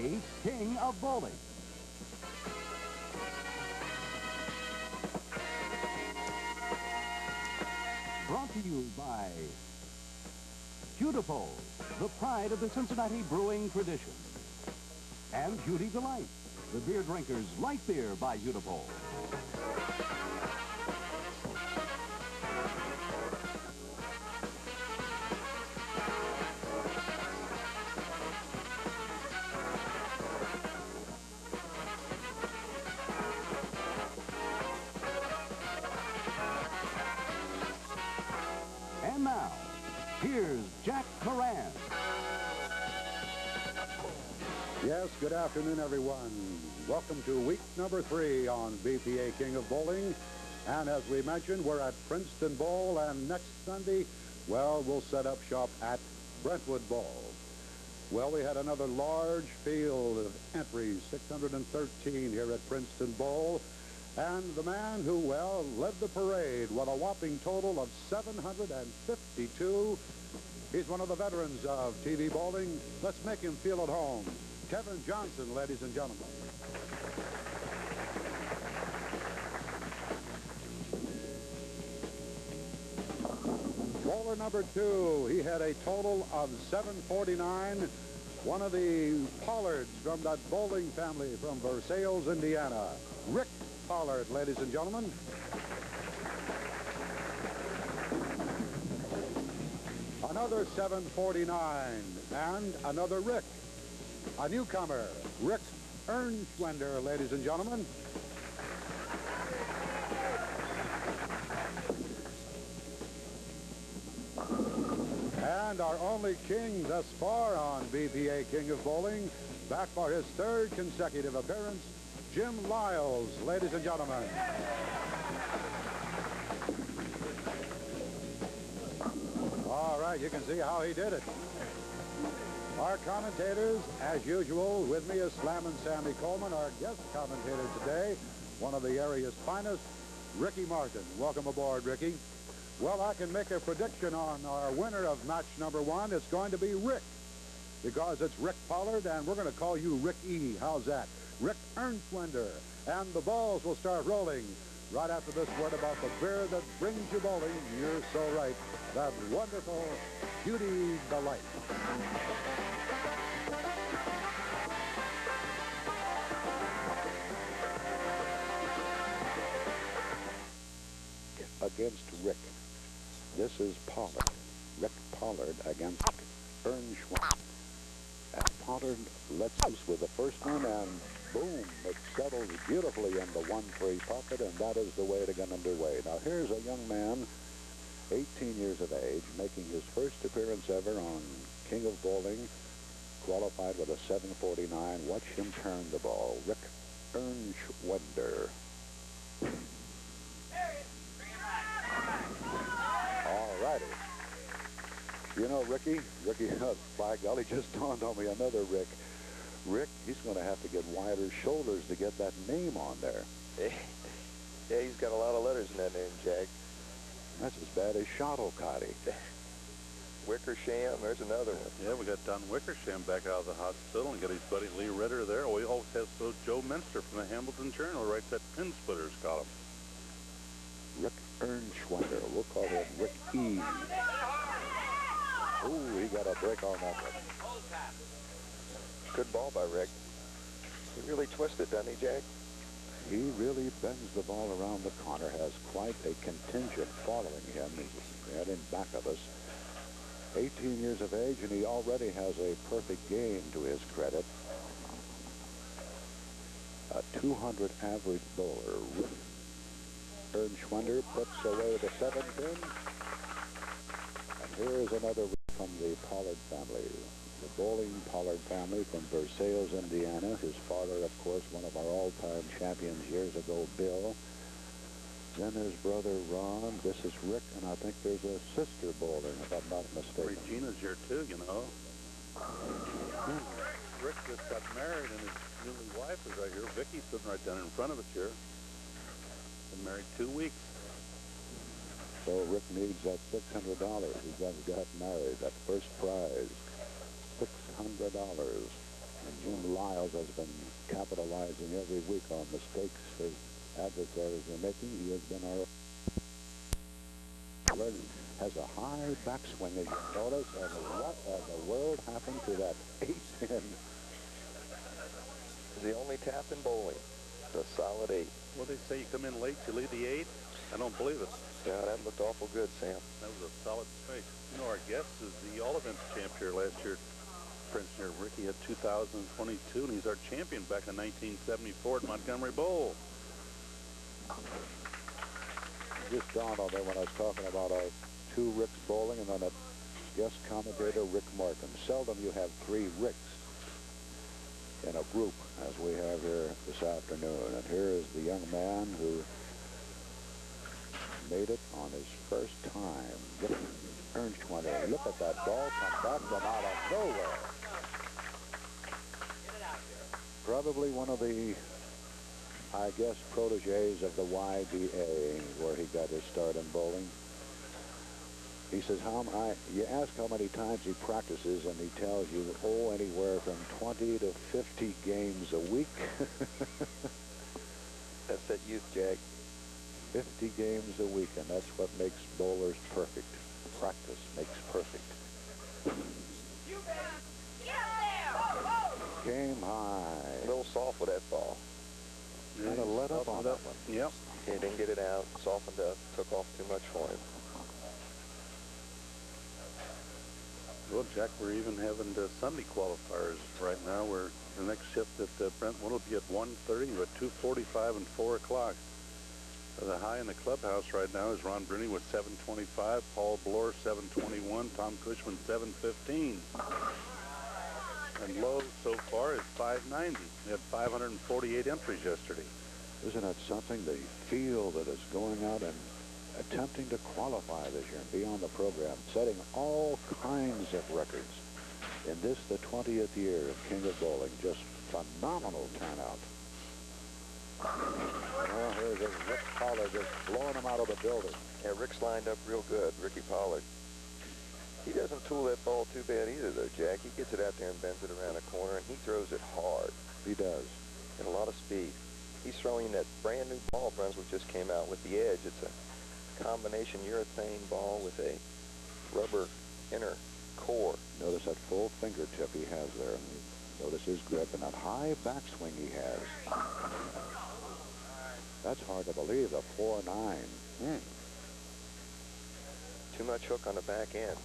BPA King of Bowling. Brought to you by Hudy, the pride of the Cincinnati brewing tradition. And Hudy Delight, the beer drinker's light beer by Hudy. And now, here's Jack Moran. Yes, good afternoon, everyone. Welcome to week number 3 on BPA King of Bowling. And as we mentioned, we're at Princeton Bowl, and next Sunday, well, we'll set up shop at Brentwood Bowl. Well, we had another large field of entries, 613 here at Princeton Bowl. And the man who, well, led the parade with a whopping total of 752. He's one of the veterans of TV bowling. Let's make him feel at home. Kevin Johnson, ladies and gentlemen. Bowler number 2, he had a total of 749. One of the Pollards from that bowling family from Versailles, Indiana. Rick Pollard, ladies and gentlemen. Another 749, and another Rick. A newcomer, Rick Ehrnschwender, ladies and gentlemen. And our only king thus far on BPA King of Bowling, back for his 3rd consecutive appearance, Jim Lyles, ladies and gentlemen. All right, you can see how he did it. Our commentators, as usual, with me is Slammin' Sammy Coleman, our guest commentator today, one of the area's finest, Ricky Martin. Welcome aboard, Ricky. Well, I can make a prediction on our winner of match number 1. It's going to be Rick, because it's Rick Pollard, and we're going to call you Rick E. How's that? Rick Ehrnschwender. And the balls will start rolling right after this word about the beer that brings you bowling. You're so right. That wonderful Hudy Delight. Against Rick. This is Pollard. Rick Pollard against Ehrnschwender. And Pollard lets loose with the first one, and boom, it settles beautifully in the 1-3 pocket, and that is the way to get underway. Now here's a young man, 18 years of age, making his first appearance ever on King of Bowling, qualified with a 749. Watch him turn the ball. Rick Ehrnschwender. All righty. You know, Ricky, by golly, just dawned on me, another Rick. Rick, he's going to have to get wider shoulders to get that name on there. Yeah, he's got a lot of letters in that name, Jack. That's as bad as Shottlecotty. Wickersham, there's another one. Yeah, we got Don Wickersham back out of the hospital and got his buddy Lee Ritter there. We always have Joe Minster from the Hamilton Journal writes that Pin Splitters column. Rick Ehrnschwender. We'll call him Rick E. Ooh, he got a break on that one. Good ball by Rick. He really twisted, doesn't he, Jack? He really bends the ball around the corner, has quite a contingent following him. He's right in back of us. 18 years of age, and he already has a perfect game to his credit. A 200 average bowler. Ehrnschwender puts away the 7 pin. And here is another from the Pollard family. The bowling Pollard family from Versailles, Indiana. His father, of course, one of our all-time champions years ago, Bill. Then his brother, Ron. This is Rick, and I think there's a sister bowler, if I'm not mistaken. Regina's here, too, you know. Rick just got married, and his newly wife is right here. Vicky's sitting right down in front of us here. Been married 2 weeks. So Rick needs that $600. He got married. That first prize, $600. And Jim Lyles has been capitalizing every week on mistakes his adversaries are making. He has been our... has a high backswing, as you notice, and what in the world happened to that 8-pin? It's the only tap in bowling. The solid 8. Well, they say you come in late, you lead the 8. I don't believe it. Yeah, that looked awful good, Sam. That was a solid strike. You know, our guest is the all-events champ here last year. Prince here, Ricky, had 2022, and he's our champion back in 1974 at Montgomery Bowl. It just dawned on me when I was talking about our 2 Ricks bowling and then a guest commentator, Rick Martin. Seldom you have 3 Ricks in a group, as we have here this afternoon. And here is the young man who made it on his first time. Ehrnschwender, look at that ball come back from out of nowhere. Probably one of the, I guess, proteges of the YBA, where he got his start in bowling. He says, you ask how many times he practices, and he tells you, oh, anywhere from 20 to 50 games a week. That's that youth, Jag. 50 games a week, and that's what makes bowlers perfect. Practice makes perfect. Came high. A little soft with that ball. Kind of let up on that one. Yep. He didn't get it out, softened up, took off too much for him. Well, Jack, we're even having the Sunday qualifiers right now. Where the next shift at Brentwood will be at 1:30, but 2:45 and 4 o'clock. The high in the clubhouse right now is Ron Bruni with 725, Paul Bloor 721, Tom Cushman 715. And low so far is 590. We had 548 entries yesterday. Isn't that something? The field that is going out and attempting to qualify this year and be on the program, setting all kinds of records. In this, the 20th year of King of Bowling, just phenomenal turnout. Well, here's Rick Pollard just blowing him out of the building. Yeah, Rick's lined up real good, Ricky Pollard. He doesn't tool that ball too bad either, though, Jack. He gets it out there and bends it around a corner, and he throws it hard. He does. And a lot of speed. He's throwing that brand new ball Brunswick just came out with the Edge. It's a combination urethane ball with a rubber inner core. Notice that full fingertip he has there. And notice his grip and that high backswing he has. That's hard to believe, the 4.9. Too much hook on the back end.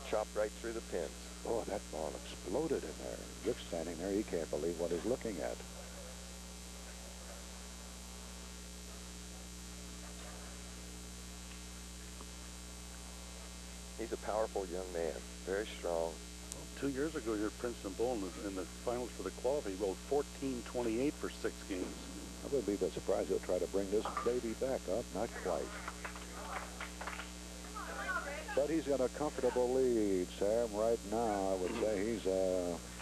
Chopped right through the pins. Oh, that ball exploded in there. Rick's standing there. He can't believe what he's looking at. He's a powerful young man. Very strong. 2 years ago here at Princeton Bowl in the finals for the qualify, he rolled 14.28 for 6 games. I wouldn't be that surprised he'll try to bring this baby back up. Not quite. But he's got a comfortable lead, Sam. Right now, I would say he's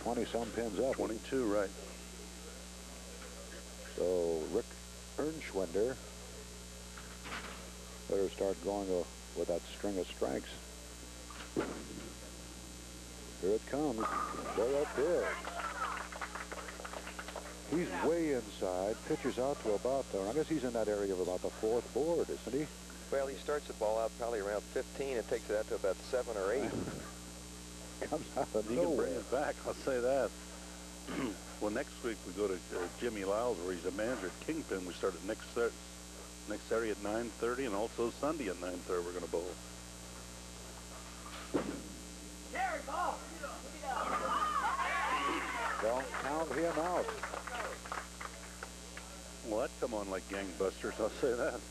20-some pins up. 22, right. So Rick Ehrnschwender better start going with that string of strikes. Here it comes. There it is. He's way inside. Pitcher's out to about, I guess he's in that area of about the 4th board, isn't he? Well, he starts the ball out probably around 15 and takes it out to about 7 or 8. Comes out of He nowhere. can bring it back, I'll say that. Well, next week we go to Jimmy Lyles, where he's a manager at Kingpin. We start at next Saturday at 9:30, and also Sunday at 9:30 we're going to bowl. Don't count him out. Well, that come on like gangbusters, I'll say that.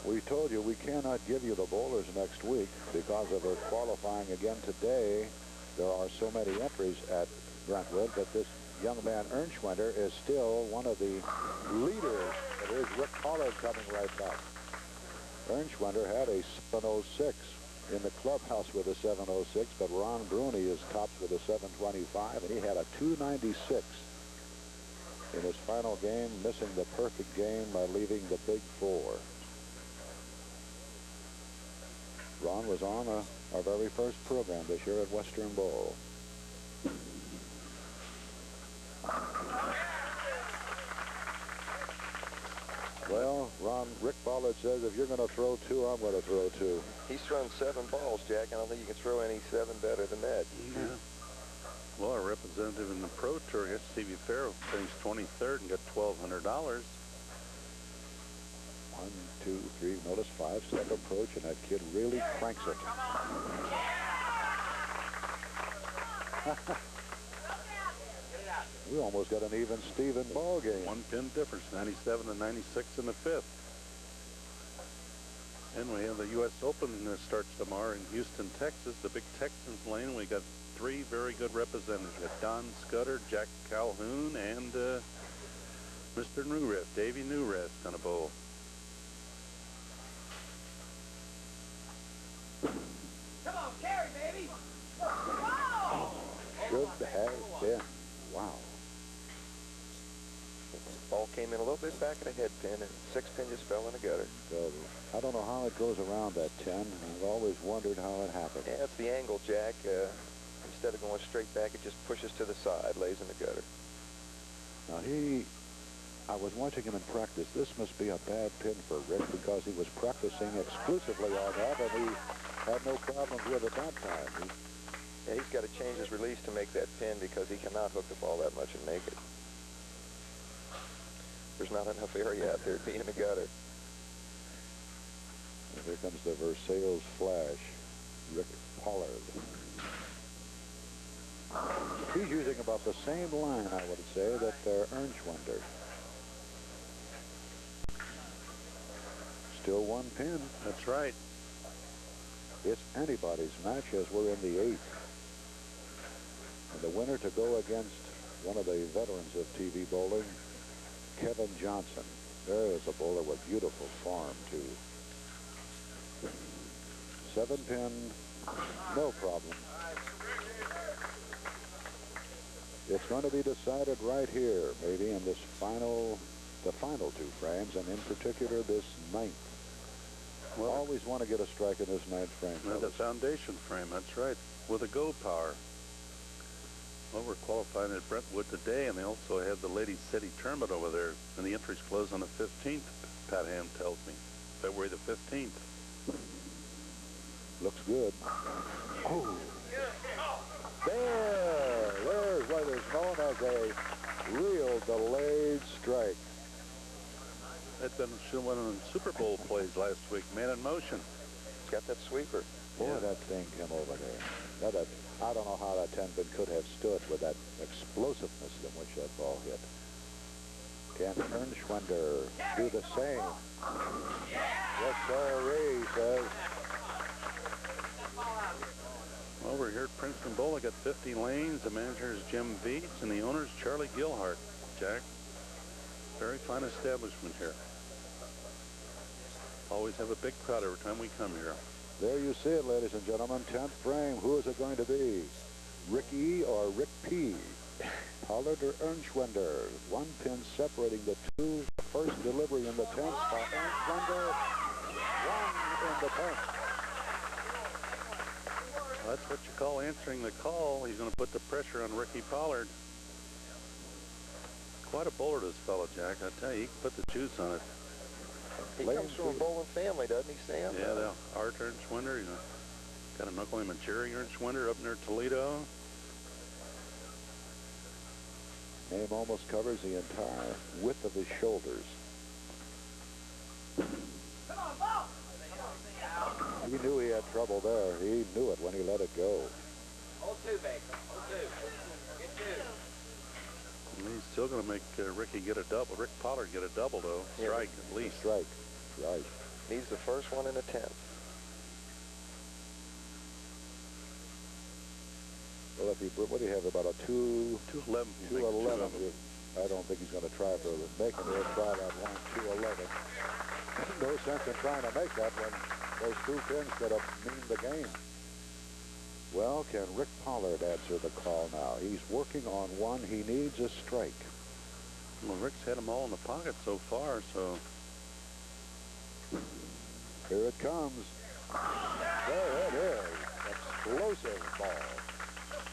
We told you we cannot give you the bowlers next week because of their qualifying again today. There are so many entries at Brentwood, but this young man, Ehrnschwender, is still one of the leaders. There's Rick Pollard coming right back. Ehrnschwender had a 706 in the clubhouse with a 706, but Ron Bruni is tops with a 725, and he had a 296 in his final game, missing the perfect game by leaving the big 4. Ron was on our very first program this year at Western Bowl. Pollard says, if you're going to throw 2, I'm going to throw 2. He's thrown 7 balls, Jack. I don't think you can throw any 7 better than that. Yeah. Well, our representative in the Pro Tour, Stevie Farrell, finished 23rd and got $1,200. 1, 2, 3. Notice 5-step approach, and that kid really cranks it. We almost got an even Steven ball game. 1 pin difference, 97 and 96 in the 5th. And we have the U.S. Open that starts tomorrow in Houston, Texas, the big Texans lane. We got 3 very good representatives. We got Don Scudder, Jack Calhoun, and Mr. Newrest, Davey Newrest on a bowl. Come on, carry, baby. Should have been. Wow. Ball came in a little bit back of the head pin, and 6 pin just fell in the gutter. So, I don't know how it goes around that 10. I've always wondered how it happened. Yeah, it's the angle, Jack. Instead of going straight back, it just pushes to the side, lays in the gutter. Now, I was watching him in practice. This must be a bad pin for Rick because he was practicing exclusively on that, and he had no problems with it that time. Yeah, he's got to change his release to make that pin because he cannot hook the ball that much and make it. There's not enough area out there to be in the gutter. And here comes the Versailles flash, Rick Pollard. He's using about the same line, I would say, that Ehrnschwender. Still 1 pin. That's right. It's anybody's match as we're in the 8th. And the winner to go against one of the veterans of TV bowling, Kevin Johnson. There is a bowler with beautiful form, too. 7 pin, no problem. It's going to be decided right here, maybe in this the final 2 frames, and in particular this 9th. We'll always want to get a strike in this 9th frame. The foundation frame, that's right, with a go power. Well, we're qualifying at Brentwood today, and they also have the Ladies City Tournament over there, and the entries close on the 15th, Pat Ham tells me. February the 15th. Looks good. Oh. There's what is known as a real delayed strike. That's been one of the Super Bowl plays last week, man in motion. He's got that sweeper. Boy, that thing came over there. I don't know how that 10 pin could have stood with that explosiveness in which that ball hit. Can Ehrnschwender do the same? Yes, sir, he says. Well, we're here at Princeton Bowl. I got 50 lanes. The manager is Jim Veets, and the owner is Charlie Gilhart. Jack, very fine establishment here. Always have a big crowd every time we come here. There you see it, ladies and gentlemen. 10th frame. Who is it going to be? Ricky or Rick P? Pollard or Ehrnschwender? 1 pin separating the 2. The first delivery in the 10th by Ehrnschwender. 1 in the 10th. Well, that's what you call answering the call. He's going to put the pressure on Ricky Pollard. Quite a bowler, this fellow, Jack. I tell you, he can put the juice on it. He comes from a bowling family, doesn't he, Sam? Yeah, the Art Ehrnschwender. Got an uncle named Jerry Ehrnschwender up near Toledo. Name almost covers the entire width of his shoulders. He knew he had trouble there. He knew it when he let it go. Hold 2, Baker. Hold 2. Get 2. And he's still going to make Ricky get a double. Rick Pollard get a double, though. Strike, at least. Strike. Right. He's the first one in the 10th. Well, what do you have, about a 211. 211. I don't think he's going to try for making it. He'll try that one, 211. No sense in trying to make that when those 2 pins could have meaned the game. Well, can Rick Pollard answer the call now? He's working on 1. He needs a strike. Well, Rick's had them all in the pocket so far, so... Here it comes. There it is. Explosive ball.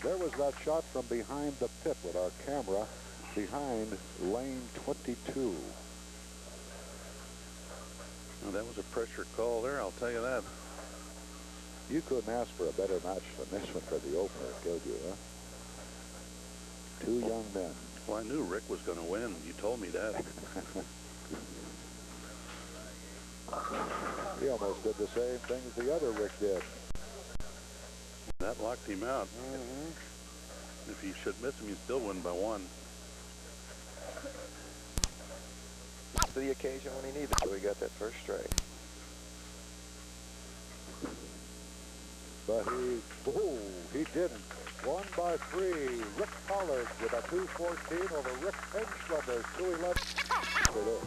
There was that shot from behind the pit with our camera behind lane 22. Well, that was a pressure call there, I'll tell you that. You couldn't ask for a better match than this one for the opener, could you, huh? Two young men. Well, I knew Rick was going to win. You told me that. He almost did the same thing as the other Rick did. That locked him out. If he should miss him, he'd still win by 1. To the occasion when he needed to. He got that first strike. But he didn't. Won by 3. Rick Pollard with a 214 over Rick Ehrnschwender, 211 for this.